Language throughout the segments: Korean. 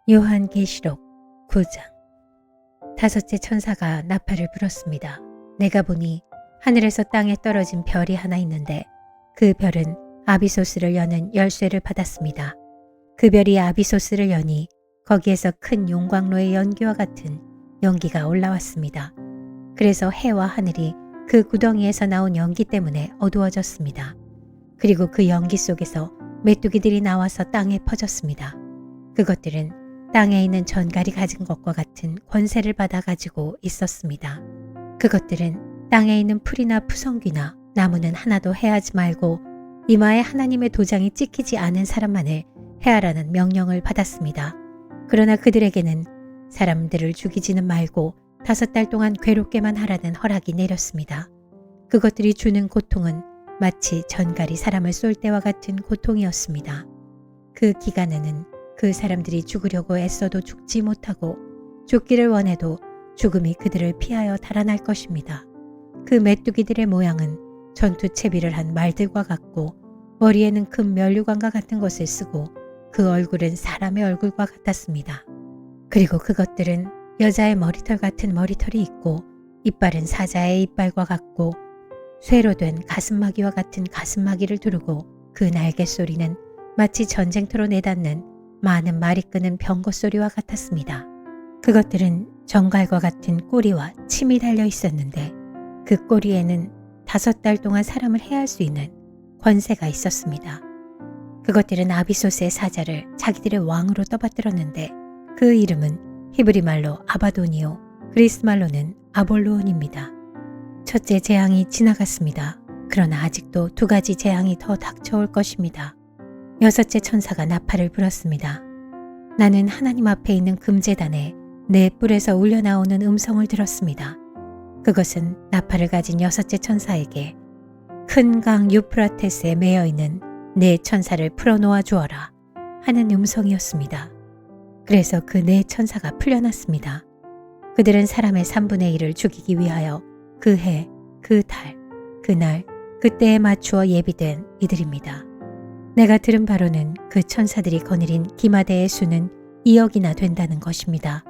요한계시록 9장. 다섯째 천사가 나팔을 불었습니다. 내가 보니 하늘에서 땅에 떨어진 별이 하나 있는데 그 별은 아비소스를 여는 열쇠를 받았습니다. 그 별이 아비소스를 여니 거기에서 큰 용광로의 연기와 같은 연기가 올라왔습니다. 그래서 해와 하늘이 그 구덩이에서 나온 연기 때문에 어두워졌습니다. 그리고 그 연기 속에서 메뚜기들이 나와서 땅에 퍼졌습니다. 그것들은 땅에 있는 전갈이 가진 것과 같은 권세를 받아 가지고 있었습니다. 그것들은 땅에 있는 풀이나 푸성귀나 나무는 하나도 해하지 말고 이마에 하나님의 도장이 찍히지 않은 사람만을 해하라는 명령을 받았습니다. 그러나 그들에게는 사람들을 죽이지는 말고 5달 동안 괴롭게만 하라는 허락이 내렸습니다. 그것들이 주는 고통은 마치 전갈이 사람을 쏠 때와 같은 고통이었습니다. 그 기간에는 그 사람들이 죽으려고 애써도 죽지 못하고 죽기를 원해도 죽음이 그들을 피하여 달아날 것입니다. 그 메뚜기들의 모양은 전투 채비를 한 말들과 같고 머리에는 큰 면류관과 같은 것을 쓰고 그 얼굴은 사람의 얼굴과 같았습니다. 그리고 그것들은 여자의 머리털 같은 머리털이 있고 이빨은 사자의 이빨과 같고 쇠로 된 가슴마기와 같은 가슴마기를 두르고 그 날개 소리는 마치 전쟁터로 내닫는 많은 말이 끄는 병거 소리와 같았습니다. 그것들은 정갈과 같은 꼬리와 침이 달려 있었는데 그 꼬리에는 5달 동안 사람을 해할 수 있는 권세가 있었습니다. 그것들은 아비소스의 사자를 자기들의 왕으로 떠받들었는데 그 이름은 히브리 말로 아바도니오, 그리스 말로는 아볼로온입니다. 첫째 재앙이 지나갔습니다. 그러나 아직도 2가지 재앙이 더 닥쳐올 것입니다. 6째 천사가 나팔을 불었습니다. 나는 하나님 앞에 있는 금제단에 내 뿔에서 울려나오는 음성을 들었습니다. 그것은 나팔을 가진 6째 천사에게 큰 강 유프라테스에 매여 있는 네 천사를 풀어놓아 주어라 하는 음성이었습니다. 그래서 그 네 천사가 풀려났습니다. 그들은 사람의 3분의 1을 죽이기 위하여 그 해, 그 달, 그날, 그때에 맞추어 예비된 이들입니다. 내가 들은 바로는 그 천사들이 거느린 기마대의 수는 2억이나 된다는 것입니다.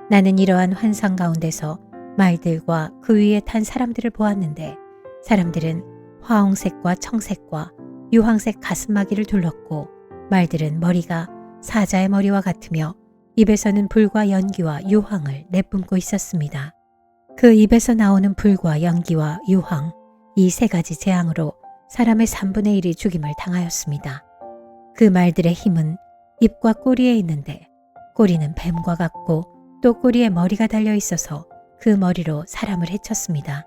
나는 이러한 환상 가운데서 말들과 그 위에 탄 사람들을 보았는데 사람들은 화홍색과 청색과 유황색 가슴마기를 둘렀고 말들은 머리가 사자의 머리와 같으며 입에서는 불과 연기와 유황을 내뿜고 있었습니다. 그 입에서 나오는 불과 연기와 유황, 이 3가지 재앙으로 사람의 3분의 1이 죽임을 당하였습니다. 그 말들의 힘은 입과 꼬리에 있는데 꼬리는 뱀과 같고 또 꼬리에 머리가 달려 있어서 그 머리로 사람을 해쳤습니다.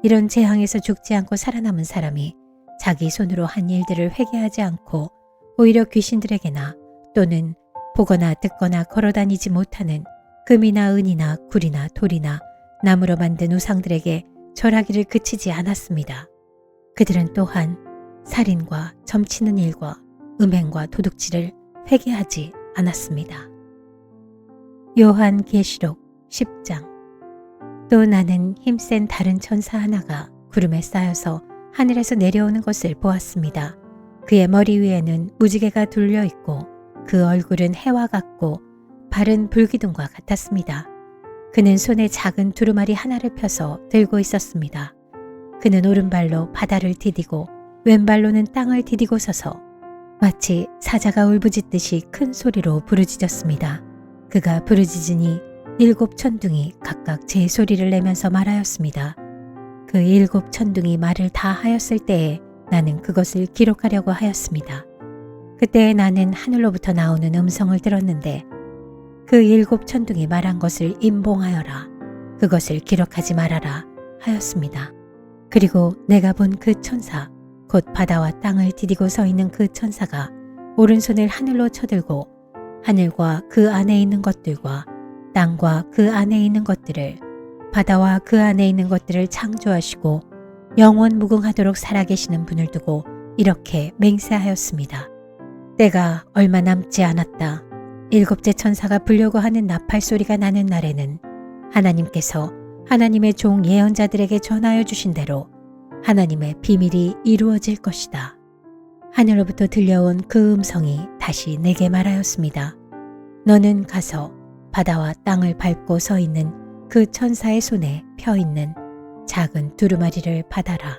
이런 재앙에서 죽지 않고 살아남은 사람이 자기 손으로 한 일들을 회개하지 않고 오히려 귀신들에게나 또는 보거나 듣거나 걸어다니지 못하는 금이나 은이나 굴이나 돌이나 나무로 만든 우상들에게 절하기를 그치지 않았습니다. 그들은 또한 살인과 점치는 일과 음행과 도둑질을 회개하지 않았습니다. 요한계시록 10장. 또 나는 힘센 다른 천사 하나가 구름에 쌓여서 하늘에서 내려오는 것을 보았습니다. 그의 머리 위에는 무지개가 둘려 있고 그 얼굴은 해와 같고 발은 불기둥과 같았습니다. 그는 손에 작은 두루마리 하나를 펴서 들고 있었습니다. 그는 오른발로 바다를 디디고 왼발로는 땅을 디디고 서서 마치 사자가 울부짖듯이 큰 소리로 부르짖었습니다. 그가 부르짖으니 7 천둥이 각각 제 소리를 내면서 말하였습니다. 그 7 천둥이 말을 다 하였을 때에 나는 그것을 기록하려고 하였습니다. 그때 나는 하늘로부터 나오는 음성을 들었는데 그 7 천둥이 말한 것을 임봉하여라. 그것을 기록하지 말아라 하였습니다. 그리고 내가 본 그 천사, 곧 바다와 땅을 디디고 서 있는 그 천사가 오른손을 하늘로 쳐들고 하늘과 그 안에 있는 것들과 땅과 그 안에 있는 것들을 바다와 그 안에 있는 것들을 창조하시고 영원 무궁하도록 살아계시는 분을 두고 이렇게 맹세하였습니다. 때가 얼마 남지 않았다. 7째 천사가 불려고 하는 나팔 소리가 나는 날에는 하나님께서 하나님의 종 예언자들에게 전하여 주신 대로 하나님의 비밀이 이루어질 것이다. 하늘로부터 들려온 그 음성이 다시 내게 말하였습니다. 너는 가서 바다와 땅을 밟고 서 있는 그 천사의 손에 펴 있는 작은 두루마리를 받아라.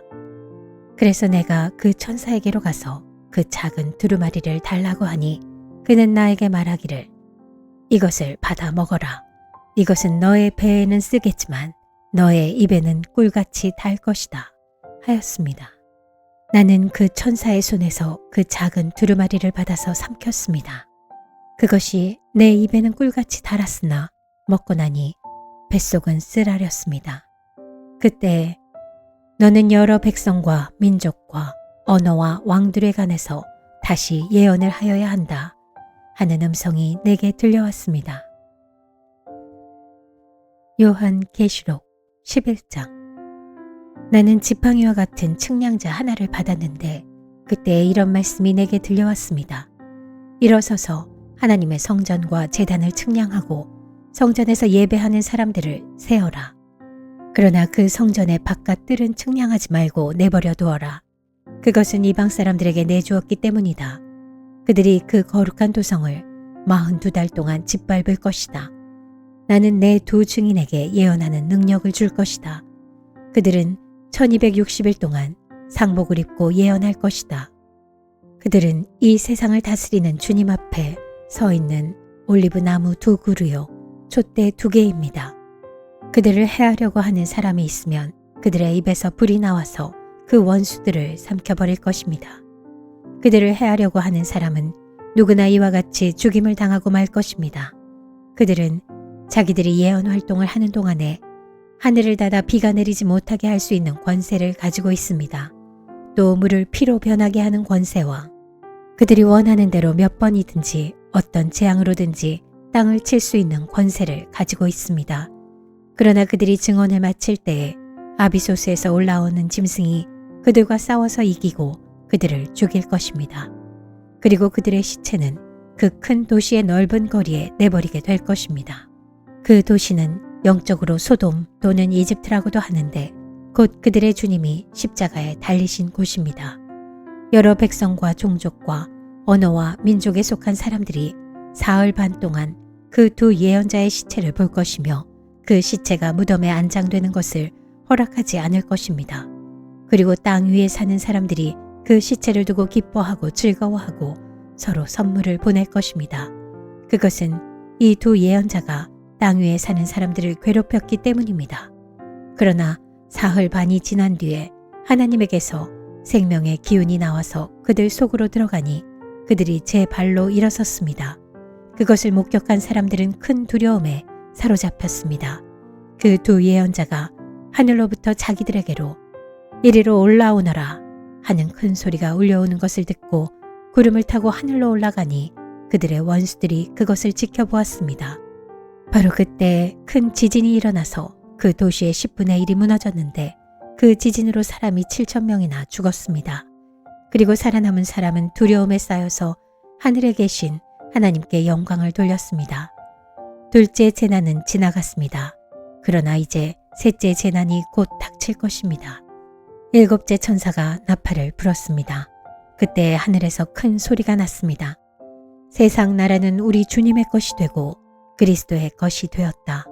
그래서 내가 그 천사에게로 가서 그 작은 두루마리를 달라고 하니 그는 나에게 말하기를 이것을 받아 먹어라. 이것은 너의 배에는 쓰겠지만 너의 입에는 꿀같이 달 것이다 하였습니다. 나는 그 천사의 손에서 그 작은 두루마리를 받아서 삼켰습니다. 그것이 내 입에는 꿀같이 달았으나 먹고 나니 뱃속은 쓰라렸습니다. 그때 너는 여러 백성과 민족과 언어와 왕들에 관해서 다시 예언을 하여야 한다 하는 음성이 내게 들려왔습니다. 요한계시록 11장. 나는 지팡이와 같은 측량자 하나를 받았는데 그때 이런 말씀이 내게 들려왔습니다. 일어서서 하나님의 성전과 제단을 측량하고 성전에서 예배하는 사람들을 세어라. 그러나 그 성전의 바깥 뜰은 측량하지 말고 내버려 두어라. 그것은 이방 사람들에게 내주었기 때문이다. 그들이 그 거룩한 도성을 42달 동안 짓밟을 것이다. 나는 내 두 증인에게 예언하는 능력을 줄 것이다. 그들은 1260일 동안 상복을 입고 예언할 것이다. 그들은 이 세상을 다스리는 주님 앞에 서 있는 올리브 나무 2그루요 촛대 2개입니다. 그들을 해하려고 하는 사람이 있으면 그들의 입에서 불이 나와서 그 원수들을 삼켜버릴 것입니다. 그들을 해하려고 하는 사람은 누구나 이와 같이 죽임을 당하고 말 것입니다. 그들은 자기들이 예언 활동을 하는 동안에 하늘을 닫아 비가 내리지 못하게 할 수 있는 권세를 가지고 있습니다. 또 물을 피로 변하게 하는 권세와 그들이 원하는 대로 몇 번이든지 어떤 재앙으로든지 땅을 칠 수 있는 권세를 가지고 있습니다. 그러나 그들이 증언을 마칠 때에 아비소스에서 올라오는 짐승이 그들과 싸워서 이기고 그들을 죽일 것입니다. 그리고 그들의 시체는 그 큰 도시의 넓은 거리에 내버리게 될 것입니다. 그 도시는 영적으로 소돔 또는 이집트라고도 하는데 곧 그들의 주님이 십자가에 달리신 곳입니다. 여러 백성과 종족과 언어와 민족에 속한 사람들이 사흘 반 동안 그 두 예언자의 시체를 볼 것이며 그 시체가 무덤에 안장되는 것을 허락하지 않을 것입니다. 그리고 땅 위에 사는 사람들이 그 시체를 두고 기뻐하고 즐거워하고 서로 선물을 보낼 것입니다. 그것은 이 두 예언자가 땅 위에 사는 사람들을 괴롭혔기 때문입니다. 그러나 사흘 반이 지난 뒤에 하나님에게서 생명의 기운이 나와서 그들 속으로 들어가니 그들이 제 발로 일어섰습니다. 그것을 목격한 사람들은 큰 두려움에 사로잡혔습니다. 그 두 예언자가 하늘로부터 자기들에게로 이리로 올라오너라 하는 큰 소리가 울려오는 것을 듣고 구름을 타고 하늘로 올라가니 그들의 원수들이 그것을 지켜보았습니다. 바로 그때 큰 지진이 일어나서 그 도시의 10분의 1이 무너졌는데 그 지진으로 사람이 7,000명이나 죽었습니다. 그리고 살아남은 사람은 두려움에 쌓여서 하늘에 계신 하나님께 영광을 돌렸습니다. 둘째 재난은 지나갔습니다. 그러나 이제 셋째 재난이 곧 닥칠 것입니다. 일곱째 천사가 나팔을 불었습니다. 그때 하늘에서 큰 소리가 났습니다. 세상 나라는 우리 주님의 것이 되고 그리스도의 것이 되었다.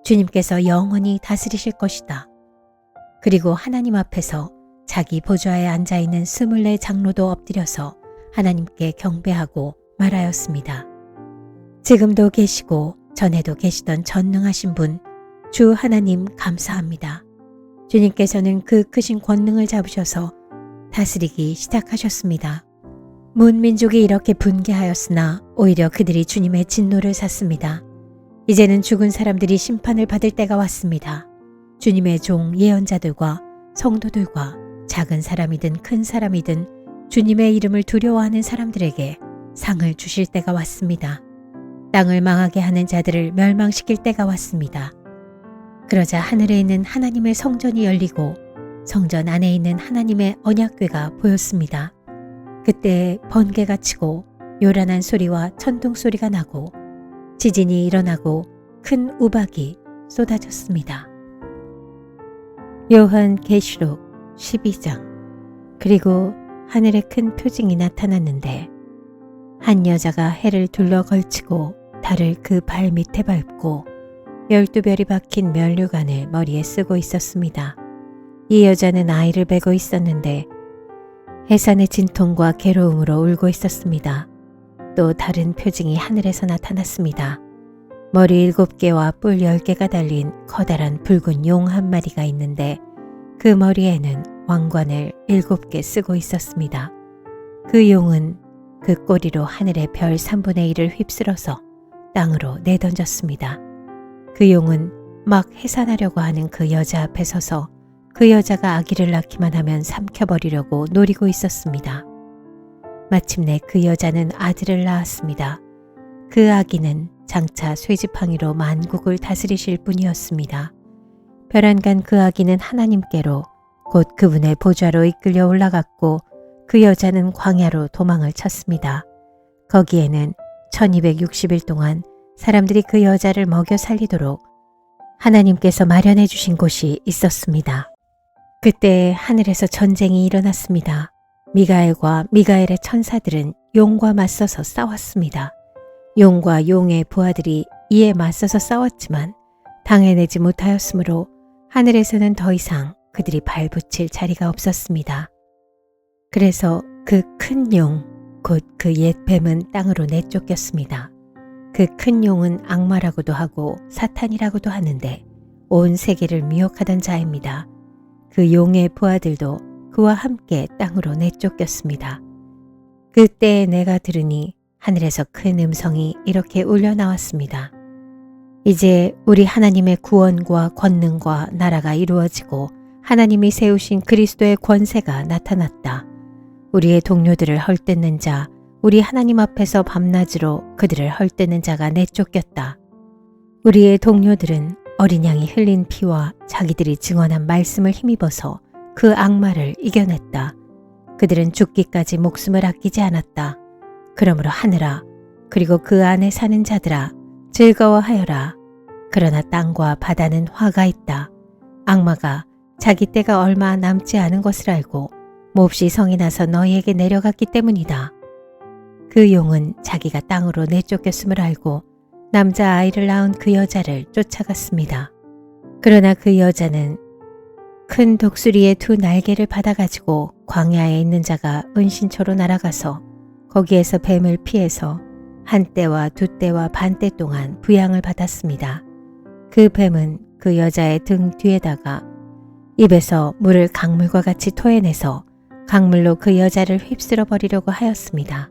주님께서 영원히 다스리실 것이다. 그리고 하나님 앞에서 자기 보좌에 앉아있는 24 장로도 엎드려서 하나님께 경배하고 말하였습니다. 지금도 계시고 전에도 계시던 전능하신 분, 주 하나님 감사합니다. 주님께서는 그 크신 권능을 잡으셔서 다스리기 시작하셨습니다. 문민족이 이렇게 분개하였으나 오히려 그들이 주님의 진노를 샀습니다. 이제는 죽은 사람들이 심판을 받을 때가 왔습니다. 주님의 종 예언자들과 성도들과 작은 사람이든 큰 사람이든 주님의 이름을 두려워하는 사람들에게 상을 주실 때가 왔습니다. 땅을 망하게 하는 자들을 멸망시킬 때가 왔습니다. 그러자 하늘에 있는 하나님의 성전이 열리고 성전 안에 있는 하나님의 언약궤가 보였습니다. 그때 번개가 치고 요란한 소리와 천둥 소리가 나고 지진이 일어나고 큰 우박이 쏟아졌습니다. 요한계시록 12장. 그리고 하늘에 큰 표징이 나타났는데 한 여자가 해를 둘러 걸치고 달을 그 발 밑에 밟고 12별이 박힌 면류관을 머리에 쓰고 있었습니다. 이 여자는 아이를 베고 있었는데 해산의 진통과 괴로움으로 울고 있었습니다. 또 다른 표징이 하늘에서 나타났습니다. 머리 7개와 뿔 10개가 달린 커다란 붉은 용 한 마리가 있는데 그 머리에는 왕관을 7개 쓰고 있었습니다. 그 용은 그 꼬리로 하늘의 별 3분의 1을 휩쓸어서 땅으로 내던졌습니다. 그 용은 막 해산하려고 하는 그 여자 앞에 서서 그 여자가 아기를 낳기만 하면 삼켜버리려고 노리고 있었습니다. 마침내 그 여자는 아들을 낳았습니다. 그 아기는 장차 쇠지팡이로 만국을 다스리실 분이었습니다. 벼랑간 그 아기는 하나님께로 곧 그분의 보좌로 이끌려 올라갔고 그 여자는 광야로 도망을 쳤습니다. 거기에는 1260일 동안 사람들이 그 여자를 먹여 살리도록 하나님께서 마련해 주신 곳이 있었습니다. 그때 하늘에서 전쟁이 일어났습니다. 미가엘과 미가엘의 천사들은 용과 맞서서 싸웠습니다. 용과 용의 부하들이 이에 맞서서 싸웠지만 당해내지 못하였으므로 하늘에서는 더 이상 그들이 발붙일 자리가 없었습니다. 그래서 그 큰 용, 곧 그 옛 뱀은 땅으로 내쫓겼습니다. 그 큰 용은 악마라고도 하고 사탄이라고도 하는데 온 세계를 미혹하던 자입니다. 그 용의 부하들도 그와 함께 땅으로 내쫓겼습니다. 그때 내가 들으니 하늘에서 큰 음성이 이렇게 울려 나왔습니다. 이제 우리 하나님의 구원과 권능과 나라가 이루어지고 하나님이 세우신 그리스도의 권세가 나타났다. 우리의 동료들을 헐뜯는 자, 우리 하나님 앞에서 밤낮으로 그들을 헐뜯는 자가 내쫓겼다. 우리의 동료들은 어린 양이 흘린 피와 자기들이 증언한 말씀을 힘입어서 그 악마를 이겨냈다. 그들은 죽기까지 목숨을 아끼지 않았다. 그러므로 하늘아, 그리고 그 안에 사는 자들아, 즐거워하여라. 그러나 땅과 바다는 화가 있다. 악마가 자기 때가 얼마 남지 않은 것을 알고 몹시 성이 나서 너희에게 내려갔기 때문이다. 그 용은 자기가 땅으로 내쫓겼음을 알고 남자아이를 낳은 그 여자를 쫓아갔습니다. 그러나 그 여자는 큰 독수리의 2 날개를 받아가지고 광야에 있는 자가 은신처로 날아가서 거기에서 뱀을 피해서 1때와 2때와 반때 동안 부양을 받았습니다. 그 뱀은 그 여자의 등 뒤에다가 입에서 물을 강물과 같이 토해내서 강물로 그 여자를 휩쓸어 버리려고 하였습니다.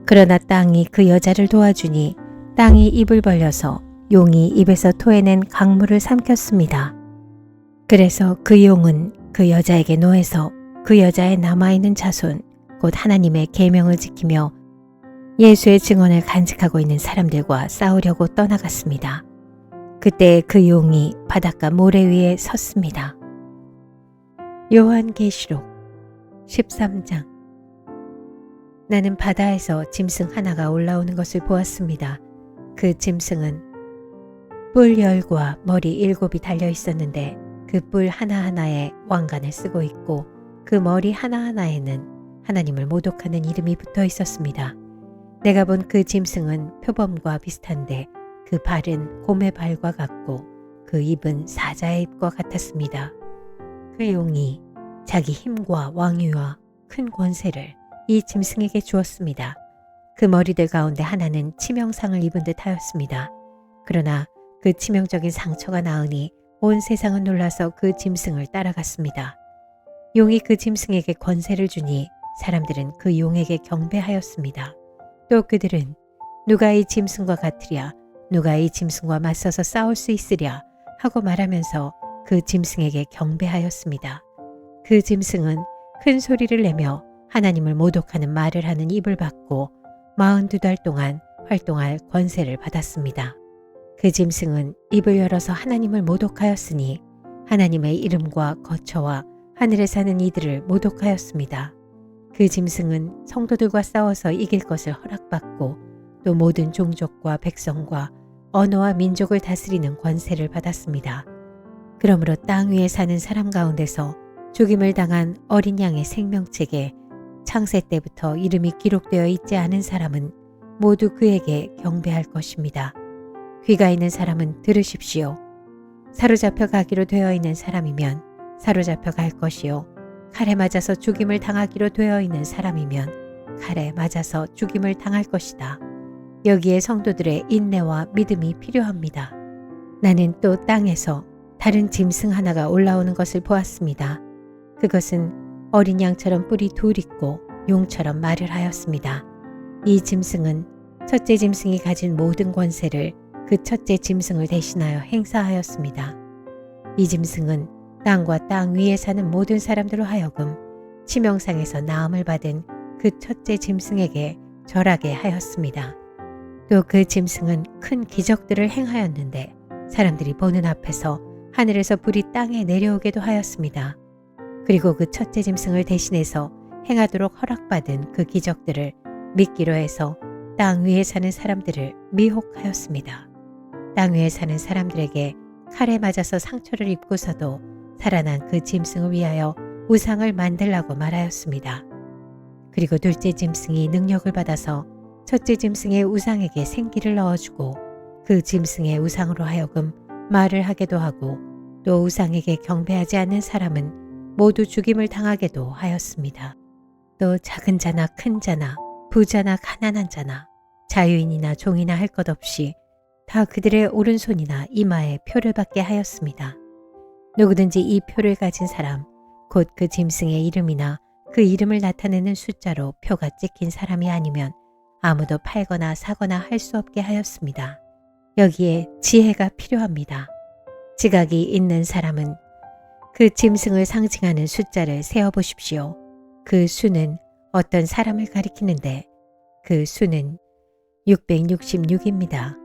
그러나 땅이 그 여자를 도와주니 땅이 입을 벌려서 용이 입에서 토해낸 강물을 삼켰습니다. 그래서 그 용은 그 여자에게 노해서 그 여자의 남아있는 자손, 곧 하나님의 계명을 지키며 예수의 증언을 간직하고 있는 사람들과 싸우려고 떠나갔습니다. 그때 그 용이 바닷가 모래 위에 섰습니다. 요한계시록 13장. 나는 바다에서 짐승 하나가 올라오는 것을 보았습니다. 그 짐승은 뿔 10과 머리 7이 달려 있었는데 그 뿔 하나하나에 왕관을 쓰고 있고 그 머리 하나하나에는 하나님을 모독하는 이름이 붙어 있었습니다. 내가 본 그 짐승은 표범과 비슷한데 그 발은 곰의 발과 같고 그 입은 사자의 입과 같았습니다. 그 용이 자기 힘과 왕위와 큰 권세를 이 짐승에게 주었습니다. 그 머리들 가운데 하나는 치명상을 입은 듯 하였습니다. 그러나 그 치명적인 상처가 나으니 온 세상은 놀라서 그 짐승을 따라갔습니다. 용이 그 짐승에게 권세를 주니 사람들은 그 용에게 경배하였습니다. 또 그들은 누가 이 짐승과 같으랴, 누가 이 짐승과 맞서서 싸울 수 있으랴 하고 말하면서 그 짐승에게 경배하였습니다. 그 짐승은 큰 소리를 내며 하나님을 모독하는 말을 하는 입을 받고 42달 동안 활동할 권세를 받았습니다. 그 짐승은 입을 열어서 하나님을 모독하였으니 하나님의 이름과 거처와 하늘에 사는 이들을 모독하였습니다. 그 짐승은 성도들과 싸워서 이길 것을 허락받고 또 모든 종족과 백성과 언어와 민족을 다스리는 권세를 받았습니다. 그러므로 땅 위에 사는 사람 가운데서 죽임을 당한 어린 양의 생명책에 창세 때부터 이름이 기록되어 있지 않은 사람은 모두 그에게 경배할 것입니다. 귀가 있는 사람은 들으십시오. 사로잡혀 가기로 되어 있는 사람이면 사로잡혀 갈 것이요. 칼에 맞아서 죽임을 당하기로 되어 있는 사람이면 칼에 맞아서 죽임을 당할 것이다. 여기에 성도들의 인내와 믿음이 필요합니다. 나는 또 땅에서 다른 짐승 하나가 올라오는 것을 보았습니다. 그것은 어린 양처럼 뿔이 둘 있고 용처럼 말을 하였습니다. 이 짐승은 첫째 짐승이 가진 모든 권세를 그 첫째 짐승을 대신하여 행사하였습니다. 이 짐승은 땅과 땅 위에 사는 모든 사람들로 하여금 치명상에서 나음을 받은 그 첫째 짐승에게 절하게 하였습니다. 또 그 짐승은 큰 기적들을 행하였는데 사람들이 보는 앞에서 하늘에서 불이 땅에 내려오게도 하였습니다. 그리고 그 첫째 짐승을 대신해서 행하도록 허락받은 그 기적들을 믿기로 해서 땅 위에 사는 사람들을 미혹하였습니다. 땅 위에 사는 사람들에게 칼에 맞아서 상처를 입고서도 살아난 그 짐승을 위하여 우상을 만들라고 말하였습니다. 그리고 둘째 짐승이 능력을 받아서 첫째 짐승의 우상에게 생기를 넣어주고 그 짐승의 우상으로 하여금 말을 하게도 하고 또 우상에게 경배하지 않는 사람은 모두 죽임을 당하게도 하였습니다. 또 작은 자나 큰 자나 부자나 가난한 자나 자유인이나 종이나 할 것 없이 다 그들의 오른손이나 이마에 표를 받게 하였습니다. 누구든지 이 표를 가진 사람, 곧 그 짐승의 이름이나 그 이름을 나타내는 숫자로 표가 찍힌 사람이 아니면 아무도 팔거나 사거나 할 수 없게 하였습니다. 여기에 지혜가 필요합니다. 지각이 있는 사람은 그 짐승을 상징하는 숫자를 세어보십시오. 그 수는 어떤 사람을 가리키는데 그 수는 666입니다.